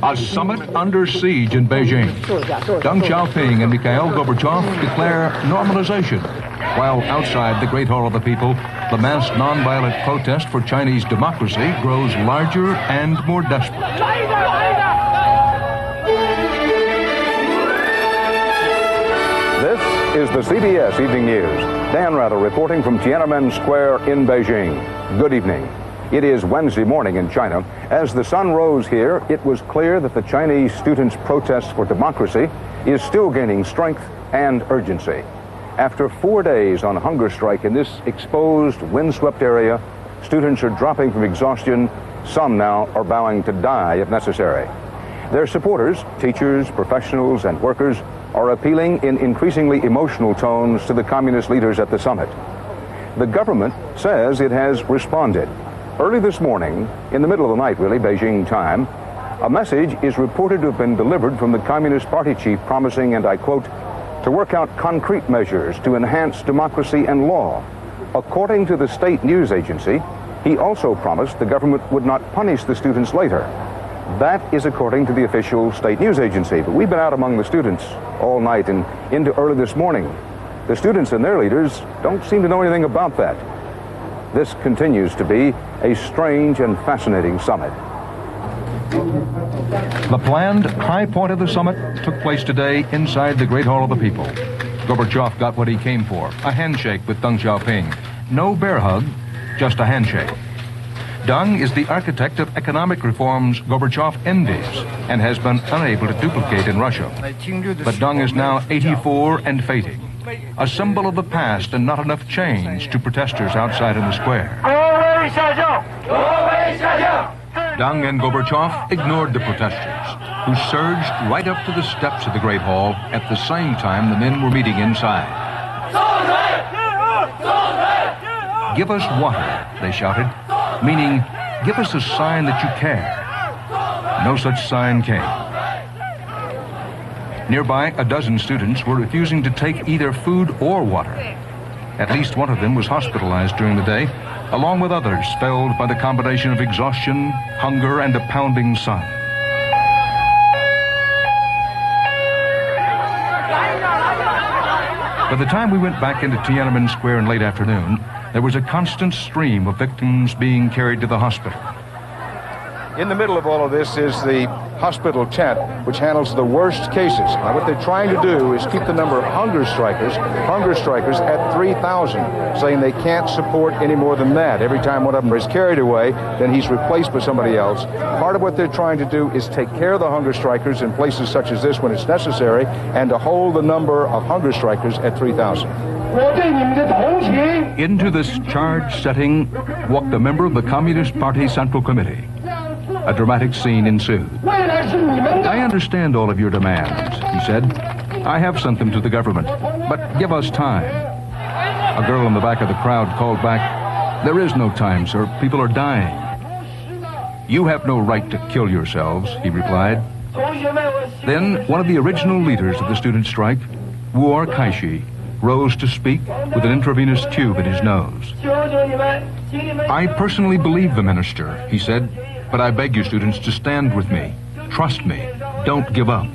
A summit under siege in Beijing. Deng Xiaoping and Mikhail Gorbachev declare normalization, while outside the Great Hall of the People, the massed nonviolent protest for Chinese democracy grows larger and more desperate. This is the CBS Evening News. Dan Rather reporting from Tiananmen Square in Beijing. Good evening. It is Wednesday morning in China. As the sun rose here, it was clear that the Chinese students' protest for democracy is still gaining strength and urgency. After 4 days on hunger strike in this exposed, windswept area, students are dropping from exhaustion. Some now are vowing to die if necessary. Their supporters, teachers, professionals, and workers, are appealing in increasingly emotional tones to the communist leaders at the summit. The government says it has responded. Early this morning, in the middle of the night really, Beijing time, a message is reported to have been delivered from the Communist Party chief promising, and I quote, to work out concrete measures to enhance democracy and law. According to the state news agency, he also promised the government would not punish the students later. That is according to the official state news agency. But we've been out among the students all night and into early this morning. The students and their leaders don't seem to know anything about that. This continues to be a strange and fascinating summit. The planned high point of the summit took place today inside the Great Hall of the People. Gorbachev got what he came for, a handshake with Deng Xiaoping. No bear hug, just a handshake. Deng is the architect of economic reforms Gorbachev envies and has been unable to duplicate in Russia. But Deng is now 84 and fading, a symbol of the past and not enough change to protesters outside in the square. Deng and Gorbachev ignored the protesters, who surged right up to the steps of the Great Hall at the same time the men were meeting inside. Give us water, they shouted, meaning, give us a sign that you care. No such sign came. Nearby, a dozen students were refusing to take either food or water. At least one of them was hospitalized during the day, along with others felled by the combination of exhaustion, hunger, and a pounding sun. By the time we went back into Tiananmen Square in late afternoon, there was a constant stream of victims being carried to the hospital. In the middle of all of this is the hospital tent, which handles the worst cases. Now, what they're trying to do is keep the number of hunger strikers at 3,000, saying they can't support any more than that. Every time one of them is carried away, then he's replaced by somebody else. Part of what they're trying to do is take care of the hunger strikers in places such as this when it's necessary, and to hold the number of hunger strikers at 3,000. Into this charged setting walked a member of the Communist Party Central Committee. A dramatic scene ensued. I understand all of your demands, he said. I have sent them to the government, but give us time. A girl in the back of the crowd called back, there is no time, sir. People are dying. You have no right to kill yourselves, he replied. Then one of the original leaders of the student strike, Wu Kaishi, rose to speak with an intravenous tube in his nose. I personally believe the minister, he said, but I beg you students to stand with me. Trust me. Don't give up.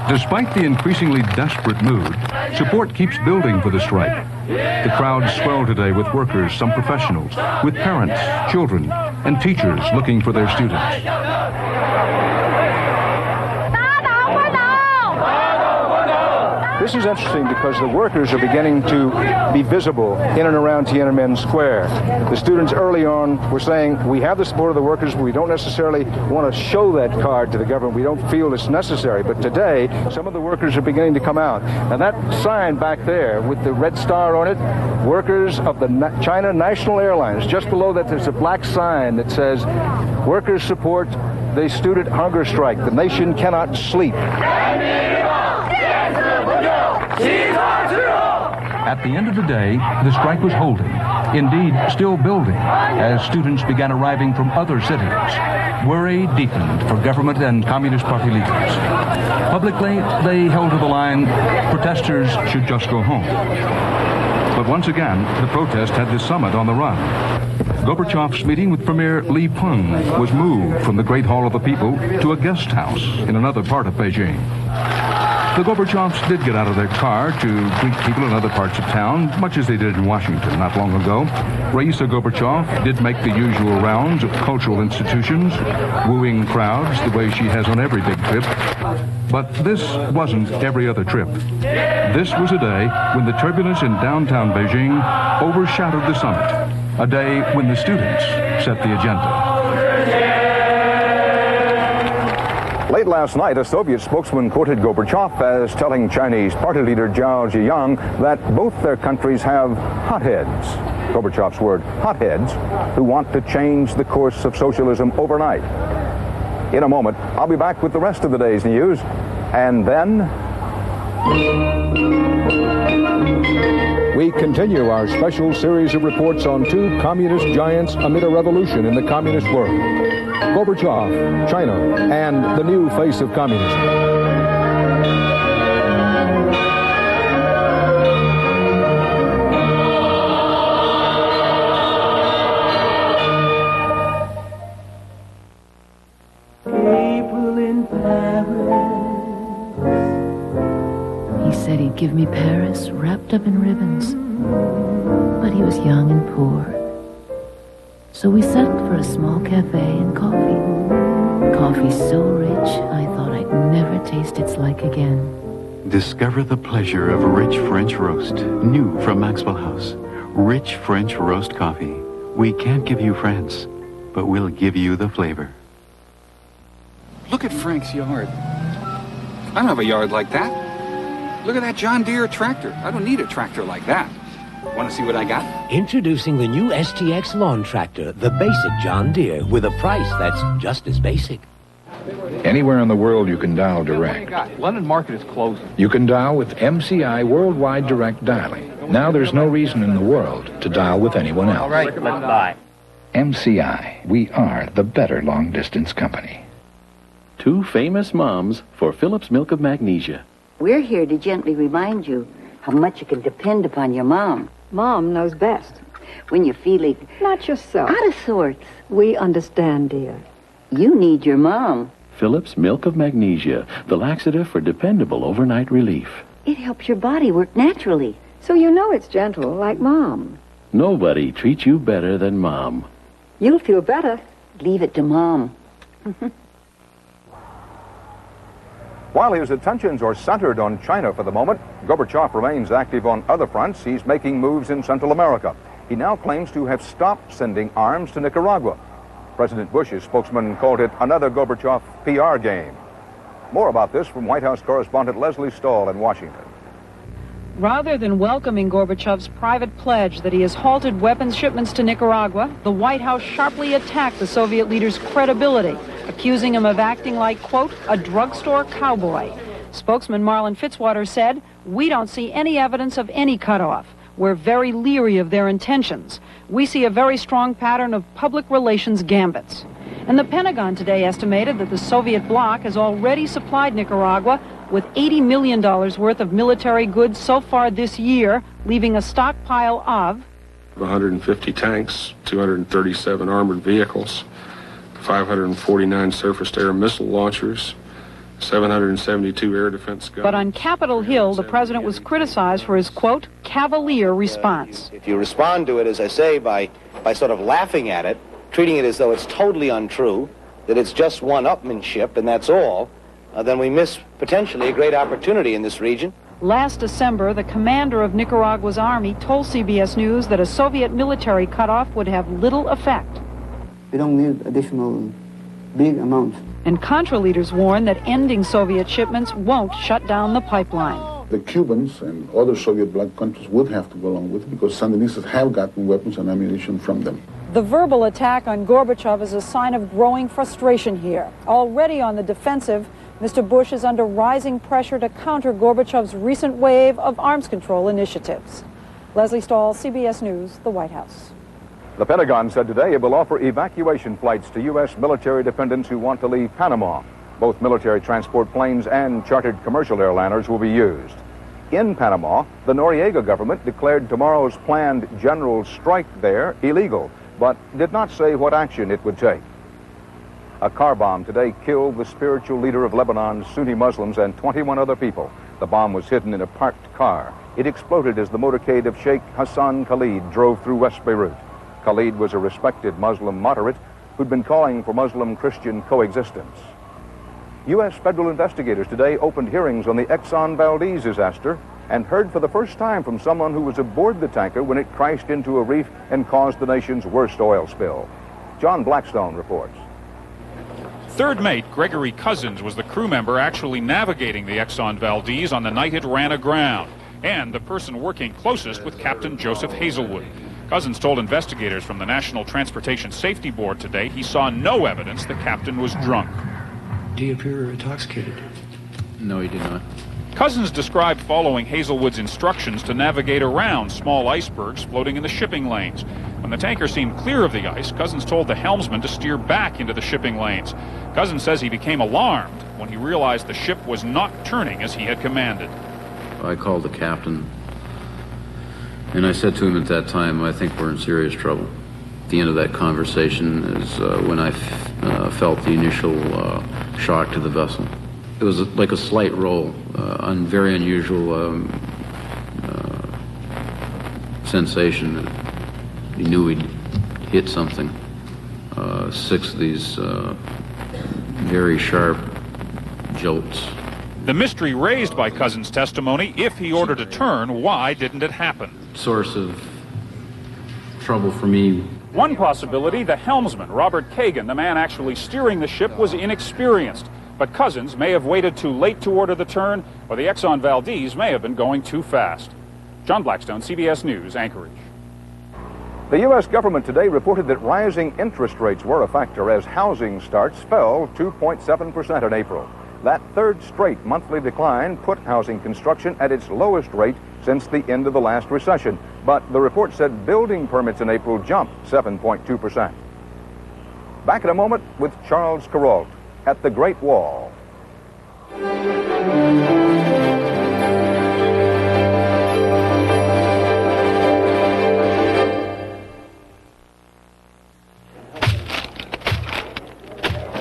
Despite the increasingly desperate mood, support keeps building for the strike. The crowd swelled today with workers, some professionals, with parents, children, and teachers looking for their students. This is interesting because the workers are beginning to be visible in and around Tiananmen Square. The students early on were saying, we have the support of the workers, but we don't necessarily want to show that card to the government. We don't feel it's necessary. But today, some of the workers are beginning to come out. And that sign back there with the red star on it, workers of the China National Airlines. Just below that, there's a black sign that says, workers support the student hunger strike. The nation cannot sleep. At the end of the day, the strike was holding, indeed still building, as students began arriving from other cities. Worry deepened for government and Communist Party leaders. Publicly, they held to the line, protesters should just go home. But once again, the protest had the summit on the run. Gorbachev's meeting with Premier Li Peng was moved from the Great Hall of the People to a guest house in another part of Beijing. The Gorbachevs did get out of their car to greet people in other parts of town, much as they did in Washington not long ago. Raisa Gorbachev did make the usual rounds of cultural institutions, wooing crowds the way she has on every big trip. But this wasn't every other trip. This was a day when the turbulence in downtown Beijing overshadowed the summit, a day when the students set the agenda. Late last night, a Soviet spokesman quoted Gorbachev as telling Chinese party leader Zhao Ziyang that both their countries have hotheads, Gorbachev's word, hotheads, who want to change the course of socialism overnight. In a moment, I'll be back with the rest of the day's news, and then... We continue our special series of reports on two communist giants amid a revolution in the communist world. Gorbachev, China, and the new face of communism. April in Paris. He said he'd give me Paris wrapped up in ribbons, but he was young and poor. So we settled for a small cafe and coffee. Coffee so rich, I thought I'd never taste its like again. Discover the pleasure of rich French roast, new from Maxwell House. Rich French roast coffee. We can't give you France, but we'll give you the flavor. Look at Frank's yard. I don't have a yard like that. Look at that John Deere tractor. I don't need a tractor like that. Want to see what I got? Introducing the new STX lawn tractor, the basic John Deere, with a price that's just as basic. Anywhere in the world you can dial direct. London Market is closing. You can dial with MCI Worldwide Direct Dialing. Now there's no reason in the world to dial with anyone else. All right, let's buy. MCI, we are the better long-distance company. Two famous moms for Phillips Milk of Magnesia. We're here to gently remind you how much you can depend upon your mom. Mom knows best. When you're feeling... Not yourself. Out of sorts. We understand, dear. You need your mom. Phillips Milk of Magnesia, the laxative for dependable overnight relief. It helps your body work naturally. So you know it's gentle, like Mom. Nobody treats you better than Mom. You'll feel better. Leave it to Mom. While his attentions are centered on China for the moment, Gorbachev remains active on other fronts. He's making moves in Central America. He now claims to have stopped sending arms to Nicaragua. President Bush's spokesman called it another Gorbachev PR game. More about this from White House correspondent Leslie Stahl in Washington. Rather than welcoming Gorbachev's private pledge that he has halted weapons shipments to Nicaragua, the White House sharply attacked the Soviet leader's credibility, accusing him of acting like, quote, a drugstore cowboy. Spokesman Marlon Fitzwater said, "We don't see any evidence of any cutoff. We're very leery of their intentions. We see a very strong pattern of public relations gambits." And the Pentagon today estimated that the Soviet bloc has already supplied Nicaragua with $80 million worth of military goods so far this year, leaving a stockpile of 150 tanks, 237 armored vehicles, 549 surface-to-air missile launchers, 772 air defense guns. But on Capitol Hill, the president was criticized for his, quote, cavalier response. If you respond to it, as I say, by sort of laughing at it, treating it as though it's totally untrue, that it's just one-upmanship and that's all, then we miss potentially a great opportunity in this region. Last December, the commander of Nicaragua's army told CBS News that a Soviet military cutoff would have little effect. We don't need additional big amounts. And Contra leaders warn that ending Soviet shipments won't shut down the pipeline. The Cubans and other Soviet bloc countries would have to go along with it because Sandinistas have gotten weapons and ammunition from them. The verbal attack on Gorbachev is a sign of growing frustration here. Already on the defensive, Mr. Bush is under rising pressure to counter Gorbachev's recent wave of arms control initiatives. Leslie Stahl, CBS News, the White House. The Pentagon said today it will offer evacuation flights to U.S. military dependents who want to leave Panama. Both military transport planes and chartered commercial airliners will be used. In Panama, the Noriega government declared tomorrow's planned general strike there illegal, but did not say what action it would take. A car bomb today killed the spiritual leader of Lebanon's Sunni Muslims and 21 other people. The bomb was hidden in a parked car. It exploded as the motorcade of Sheikh Hassan Khalid drove through West Beirut. Khalid was a respected Muslim moderate who'd been calling for Muslim-Christian coexistence. U.S. federal investigators today opened hearings on the Exxon Valdez disaster and heard for the first time from someone who was aboard the tanker when it crashed into a reef and caused the nation's worst oil spill. John Blackstone reports. Third mate Gregory Cousins was the crew member actually navigating the Exxon Valdez on the night it ran aground, and the person working closest with Captain Joseph Hazelwood. Cousins told investigators from the National Transportation Safety Board today he saw no evidence the captain was drunk. Do you appear intoxicated? No, he did not. Cousins described following Hazelwood's instructions to navigate around small icebergs floating in the shipping lanes. When the tanker seemed clear of the ice, Cousins told the helmsman to steer back into the shipping lanes. Cousins says he became alarmed when he realized the ship was not turning as he had commanded. I called the captain, and I said to him at that time, I think we're in serious trouble. At the end of that conversation is when I felt the initial shock to the vessel. It was like a slight roll, very unusual sensation. He knew he'd hit something. 6 of these very sharp jolts. The mystery raised by Cousins' testimony, if he ordered a turn, why didn't it happen? Source of trouble for me. One possibility, the helmsman, Robert Kagan, the man actually steering the ship, was inexperienced. But Cousins may have waited too late to order the turn, or the Exxon Valdez may have been going too fast. John Blackstone, CBS News, Anchorage. The U.S. government today reported that rising interest rates were a factor as housing starts fell 2.7% in April. That third straight monthly decline put housing construction at its lowest rate since the end of the last recession. But the report said building permits in April jumped 7.2%. Back in a moment with Charles Kuralt at the Great Wall.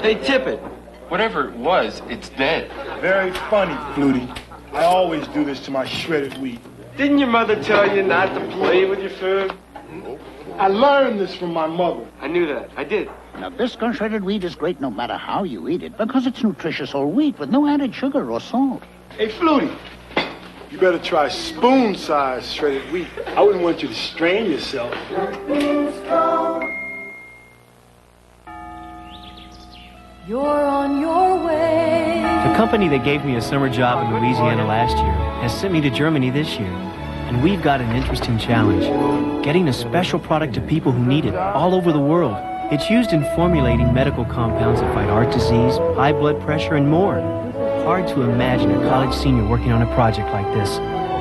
Hey, Tippett, whatever it was, it's dead. Very funny, Flutie. I always do this to my shredded wheat. Didn't your mother tell you not to play with your food? I learned this from my mother. I knew that. I did. Now, Biscuit shredded wheat is great no matter how you eat it because it's nutritious whole wheat with no added sugar or salt. Hey, Flutie, you better try spoon-sized shredded wheat. I wouldn't want you to strain yourself. You're on your way. The company that gave me a summer job in Louisiana last year has sent me to Germany this year. And we've got an interesting challenge. Getting a special product to people who need it all over the world. It's used in formulating medical compounds that fight heart disease, high blood pressure, and more. Hard to imagine a college senior working on a project like this.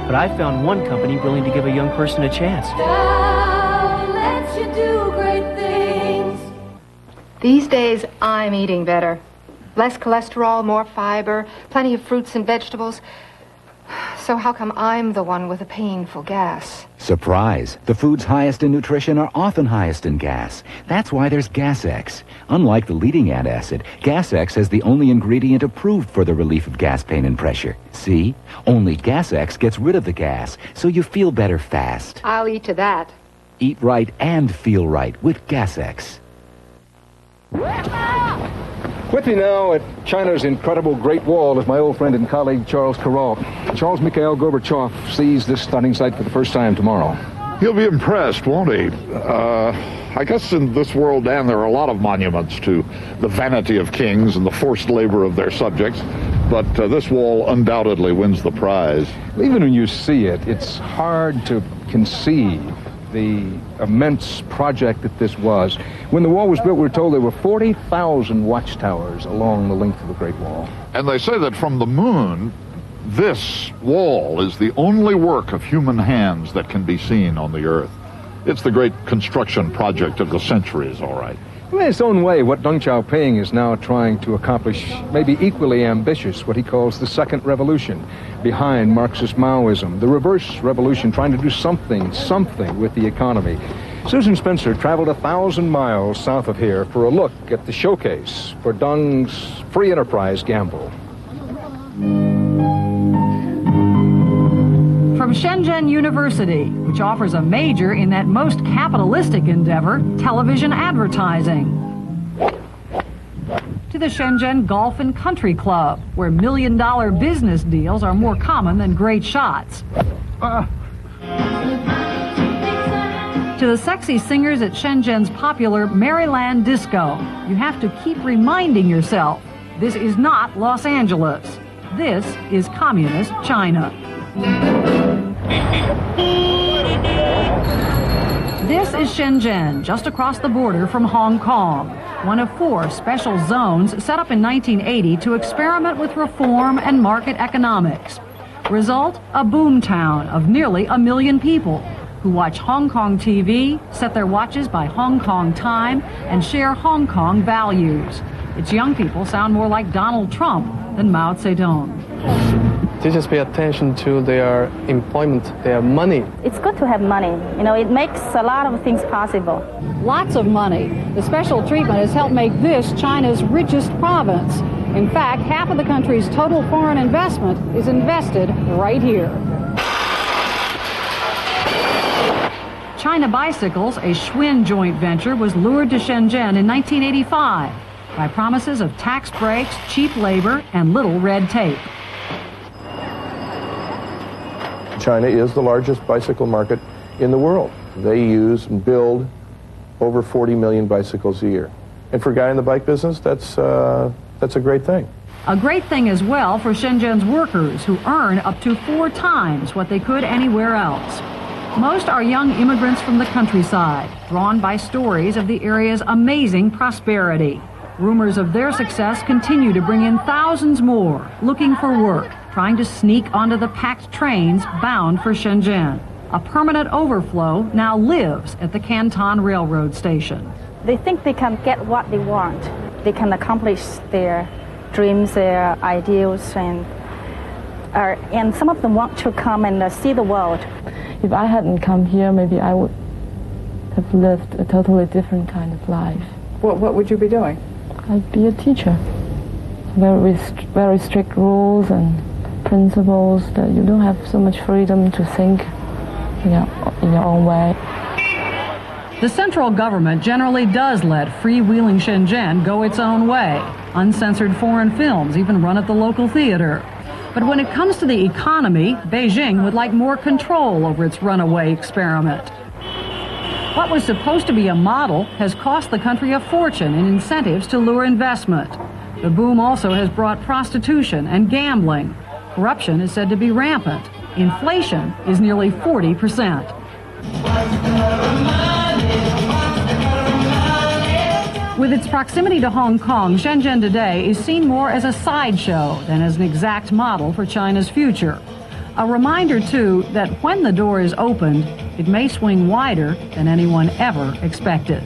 But I found one company willing to give a young person a chance. God lets you do great things. These days, I'm eating better. Less cholesterol, more fiber, plenty of fruits and vegetables. So how come I'm the one with a painful gas? Surprise! The foods highest in nutrition are often highest in gas. That's why there's Gas-X. Unlike the leading antacid, Gas-X has the only ingredient approved for the relief of gas pain and pressure. See? Only Gas-X gets rid of the gas, so you feel better fast. I'll eat to that. Eat right and feel right with Gas-X. With me now at China's incredible Great Wall is my old friend and colleague, Charles Kuralt. Charles Mikhail Gorbachev sees this stunning sight for the first time tomorrow. He'll be impressed, won't he? I guess in this world, Dan, there are a lot of monuments to the vanity of kings and the forced labor of their subjects, but this wall undoubtedly wins the prize. Even when you see it, it's hard to conceive the immense project that this was. When the wall was built, we were told there were 40,000 watchtowers along the length of the Great Wall. And they say that from the moon, this wall is the only work of human hands that can be seen on the Earth. It's the great construction project of the centuries, all right. In its own way, what Deng Xiaoping is now trying to accomplish may be equally ambitious, what he calls the second revolution behind Marxist Maoism, the reverse revolution, trying to do something with the economy. Susan Spencer traveled 1,000 miles south of here for a look at the showcase for Deng's free enterprise gamble. From Shenzhen University, which offers a major in that most capitalistic endeavor, television advertising, to the Shenzhen Golf and Country Club, where million-dollar business deals are more common than great shots, to the sexy singers at Shenzhen's popular Maryland Disco. You have to keep reminding yourself, this is not Los Angeles. This is communist China. This is Shenzhen, just across the border from Hong Kong, one of 4 special zones set up in 1980 to experiment with reform and market economics. Result, a boom town of nearly 1 million people who watch Hong Kong TV, set their watches by Hong Kong time, and share Hong Kong values. Its young people sound more like Donald Trump than Mao Zedong. They just pay attention to their employment, their money. It's good to have money. You know, it makes a lot of things possible. Lots of money. The special treatment has helped make this China's richest province. In fact, half of the country's total foreign investment is invested right here. China Bicycles, a Schwinn joint venture, was lured to Shenzhen in 1985 by promises of tax breaks, cheap labor, and little red tape. China is the largest bicycle market in the world. They use and build over 40 million bicycles a year. And for a guy in the bike business, that's a great thing. A great thing as well for Shenzhen's workers, who earn up to 4 times what they could anywhere else. Most are young immigrants from the countryside, drawn by stories of the area's amazing prosperity. Rumors of their success continue to bring in thousands more looking for work, trying to sneak onto the packed trains bound for Shenzhen. A permanent overflow now lives at the Canton Railroad Station. They think they can get what they want. They can accomplish their dreams, their ideals, and some of them want to come and see the world. If I hadn't come here, maybe I would have lived a totally different kind of life. What would you be doing? I'd be a teacher. Very strict rules and principles that you don't have so much freedom to think in your own way. The central government generally does let freewheeling Shenzhen go its own way. Uncensored foreign films even run at the local theater. But when it comes to the economy, Beijing would like more control over its runaway experiment. What was supposed to be a model has cost the country a fortune in incentives to lure investment. The boom also has brought prostitution and gambling. Corruption is said to be rampant. Inflation is nearly 40%. With its proximity to Hong Kong, Shenzhen today is seen more as a sideshow than as an exact model for China's future. A reminder, too, that when the door is opened, it may swing wider than anyone ever expected.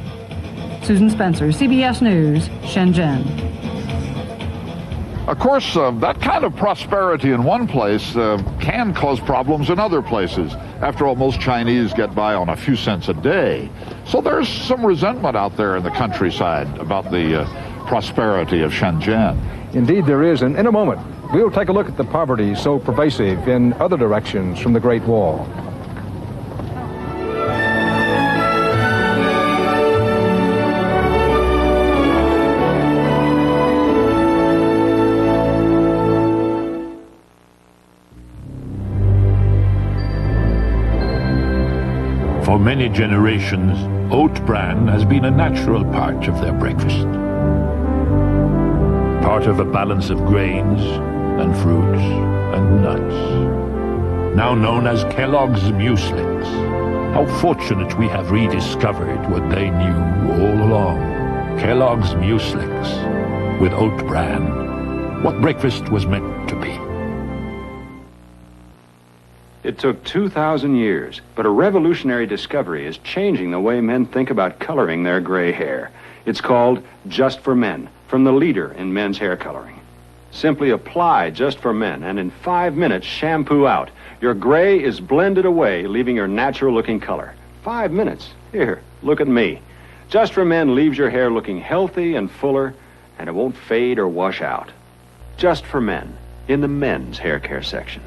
Susan Spencer, CBS News, Shenzhen. Of course, that kind of prosperity in one place can cause problems in other places. After all, most Chinese get by on a few cents a day. So there's some resentment out there in the countryside about the prosperity of Shenzhen. Indeed there is, and in a moment, we'll take a look at the poverty so pervasive in other directions from the Great Wall. For many generations, oat bran has been a natural part of their breakfast. Part of a balance of grains and fruits and nuts. Now known as Kellogg's Mueslix. How fortunate we have rediscovered what they knew all along. Kellogg's Mueslix with oat bran. What breakfast was meant to be. It took 2,000 years, but a revolutionary discovery is changing the way men think about coloring their gray hair. It's called Just for Men, from the leader in men's hair coloring. Simply apply Just for Men, and in 5 minutes, shampoo out. Your gray is blended away, leaving your natural-looking color. 5 minutes. Here, look at me. Just for Men leaves your hair looking healthy and fuller, and it won't fade or wash out. Just for Men, in the men's hair care section.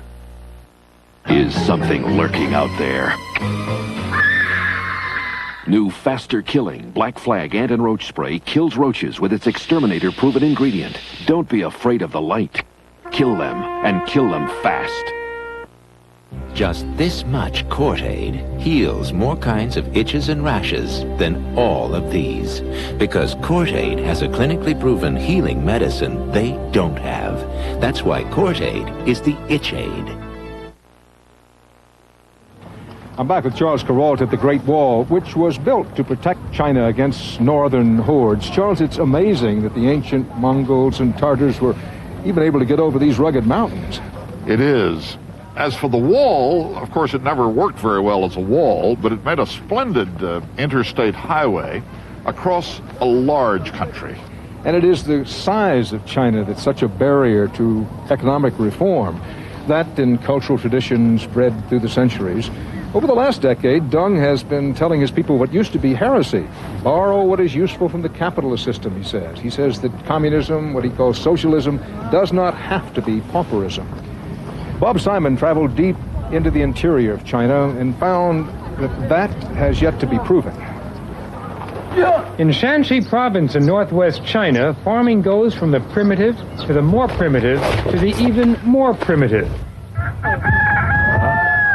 Is something lurking out there? New faster killing Black Flag ant and roach spray kills roaches with its exterminator proven ingredient. Don't be afraid of the light. Kill them, and kill them fast. Just this much Cortaid heals more kinds of itches and rashes than all of these. Because Cortaid has a clinically proven healing medicine they don't have. That's why Cortaid is the Itch Aid. I'm back with Charles Kuralt at the Great Wall, which was built to protect China against northern hordes. Charles, it's amazing that the ancient Mongols and Tartars were even able to get over these rugged mountains. It is. As for the wall, of course, it never worked very well as a wall, but it made a splendid interstate highway across a large country. And it is the size of China that's such a barrier to economic reform. That and cultural traditions spread through the centuries. Over the last decade, Deng has been telling his people what used to be heresy. Borrow what is useful from the capitalist system, he says. He says that communism, what he calls socialism, does not have to be pauperism. Bob Simon traveled deep into the interior of China and found that has yet to be proven. In Shanxi province in northwest China, farming goes from the primitive to the more primitive to the even more primitive.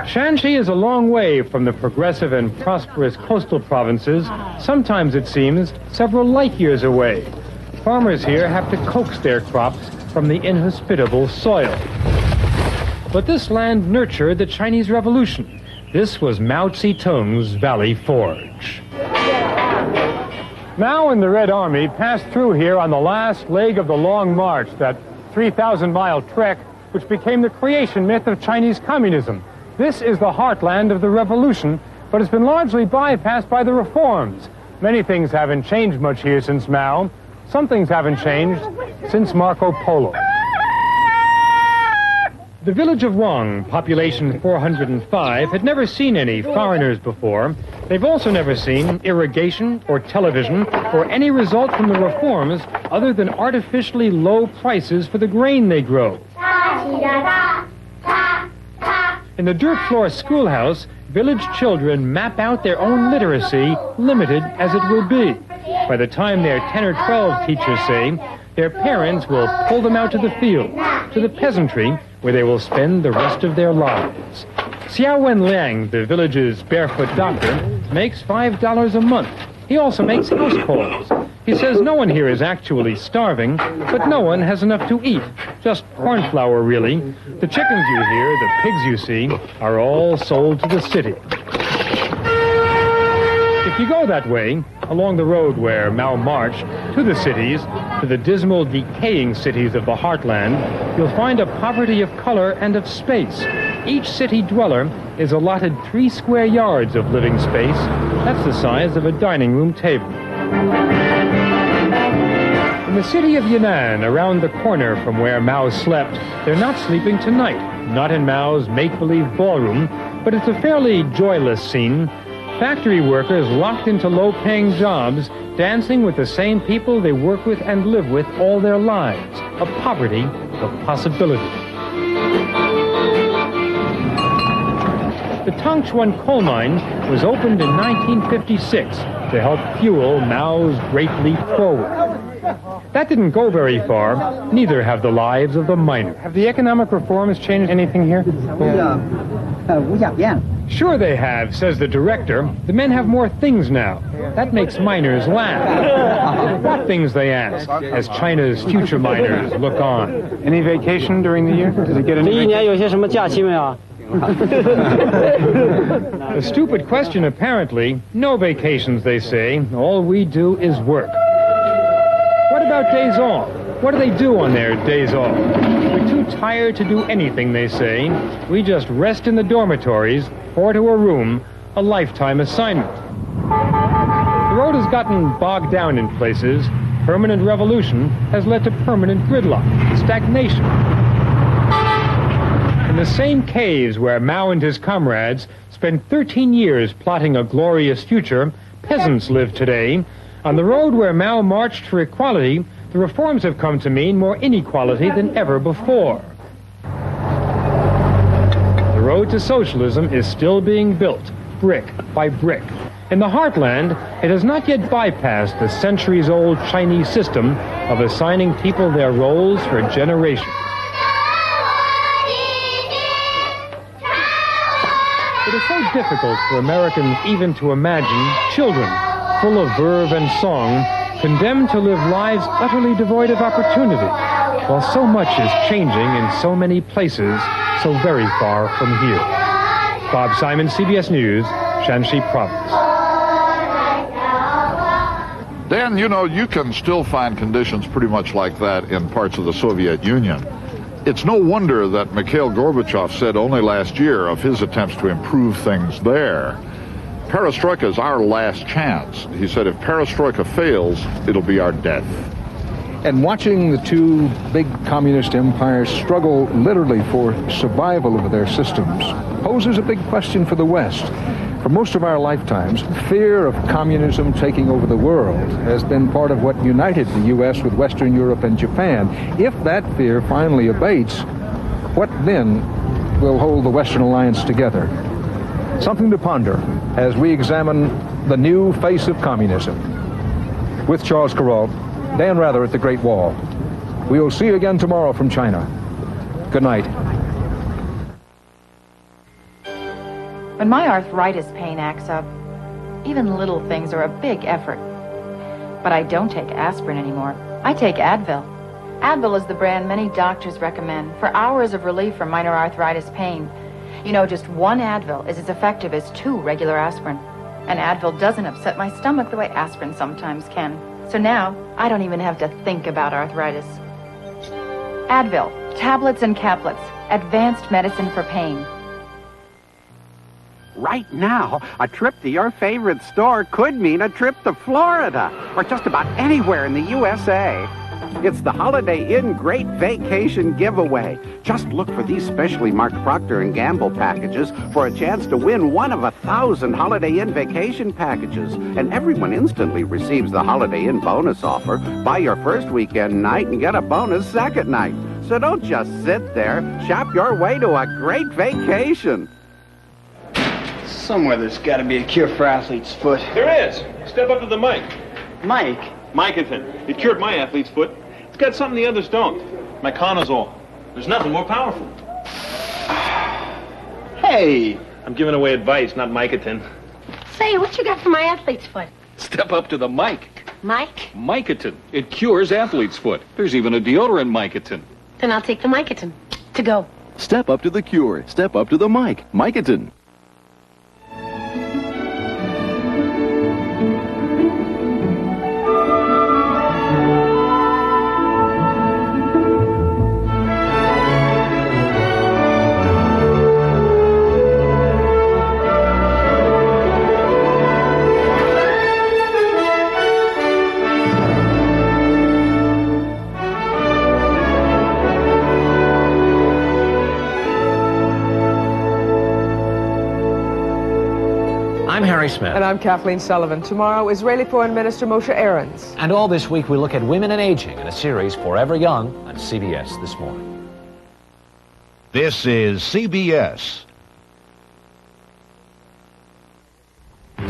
Shanxi is a long way from the progressive and prosperous coastal provinces, sometimes it seems several light years away. Farmers here have to coax their crops from the inhospitable soil. But this land nurtured the Chinese Revolution. This was Mao Zedong's Valley Forge. Mao and the Red Army passed through here on the last leg of the Long March, that 3,000-mile trek which became the creation myth of Chinese communism. This is the heartland of the revolution, but it's been largely bypassed by the reforms. Many things haven't changed much here since Mao. Some things haven't changed since Marco Polo. The village of Wang, population 405, had never seen any foreigners before. They've also never seen irrigation or television or any result from the reforms other than artificially low prices for the grain they grow. In the dirt floor schoolhouse, village children map out their own literacy, limited as it will be. By the time they're 10 or 12, teachers say, their parents will pull them out to the field, to the peasantry, where they will spend the rest of their lives. Xiao Wenliang, the village's barefoot doctor, makes $5 a month. He also makes house calls. He says no one here is actually starving, but no one has enough to eat. Just corn flour, really. The chickens you hear, the pigs you see, are all sold to the city. If you go that way, along the road where Mao marched, to the cities, to the dismal, decaying cities of the heartland, you'll find a poverty of color and of space. Each city dweller is allotted 3 square yards of living space. That's the size of a dining room table. In the city of Yan'an, around the corner from where Mao slept, they're not sleeping tonight. Not in Mao's make-believe ballroom, but it's a fairly joyless scene. Factory workers locked into low-paying jobs, dancing with the same people they work with and live with all their lives. A poverty of possibility. The Tongchuan coal mine was opened in 1956 to help fuel Mao's great leap forward. That didn't go very far. Neither have the lives of the miners. Have the economic reforms changed anything here? Sure they have, says the director. The men have more things now. That makes miners laugh. What things, they ask, as China's future miners look on. Any vacation during the year? Does it get any vacation? A stupid question, apparently. No vacations, they say. All we do is work. What about days off? What do they do on their days off? We're too tired to do anything, they say. We just rest in the dormitories, or to a room, a lifetime assignment. The road has gotten bogged down in places, permanent revolution has led to permanent gridlock, stagnation. In the same caves where Mao and his comrades spent 13 years plotting a glorious future, peasants live today. On the road where Mao marched for equality, the reforms have come to mean more inequality than ever before. The road to socialism is still being built, brick by brick. In the heartland, it has not yet bypassed the centuries-old Chinese system of assigning people their roles for generations. It is so difficult for Americans even to imagine children, full of verve and song, condemned to live lives utterly devoid of opportunity, while so much is changing in so many places so very far from here. Bob Simon, CBS News, Shanxi Province. Dan, you know, you can still find conditions pretty much like that in parts of the Soviet Union. It's no wonder that Mikhail Gorbachev said only last year of his attempts to improve things there. Perestroika is our last chance. He said if perestroika fails, it'll be our death. And watching the two big communist empires struggle literally for survival of their systems poses a big question for the West. For most of our lifetimes, fear of communism taking over the world has been part of what united the U.S. with Western Europe and Japan. If that fear finally abates, what then will hold the Western alliance together? Something to ponder as we examine the new face of communism. With Charles Carrault, Dan Rather at the Great Wall. We will see you again tomorrow from China. Good night. When my arthritis pain acts up, even little things are a big effort. But I don't take aspirin anymore. I take Advil. Advil is the brand many doctors recommend for hours of relief from minor arthritis pain. You know, just one Advil is as effective as 2 regular aspirin. And Advil doesn't upset my stomach the way aspirin sometimes can. So now, I don't even have to think about arthritis. Advil, tablets and caplets, advanced medicine for pain. Right now, a trip to your favorite store could mean a trip to Florida, or just about anywhere in the USA. It's the Holiday Inn Great Vacation Giveaway. Just look for these specially marked Procter & Gamble packages for a chance to win one of 1,000 Holiday Inn vacation packages. And everyone instantly receives the Holiday Inn bonus offer. Buy your first weekend night and get a bonus second night. So don't just sit there. Shop your way to a great vacation. Somewhere there's got to be a cure for athlete's foot. There is. Step up to the mic. Mike? Mycotin. It cured my athlete's foot. It's got something the others don't. Myconazole. There's nothing more powerful. Hey! I'm giving away advice, not Mycotin. Say, what you got for my athlete's foot? Step up to the mic. Mike? Mycotin. It cures athlete's foot. There's even a deodorant Mycotin. Then I'll take the Mycotin. To go. Step up to the cure. Step up to the mic. Mycotin. I'm Harry Smith. And I'm Kathleen Sullivan. Tomorrow, Israeli Foreign Minister Moshe Aarons. And all this week, we look at women and aging in a series Forever Young on CBS This Morning. This is CBS.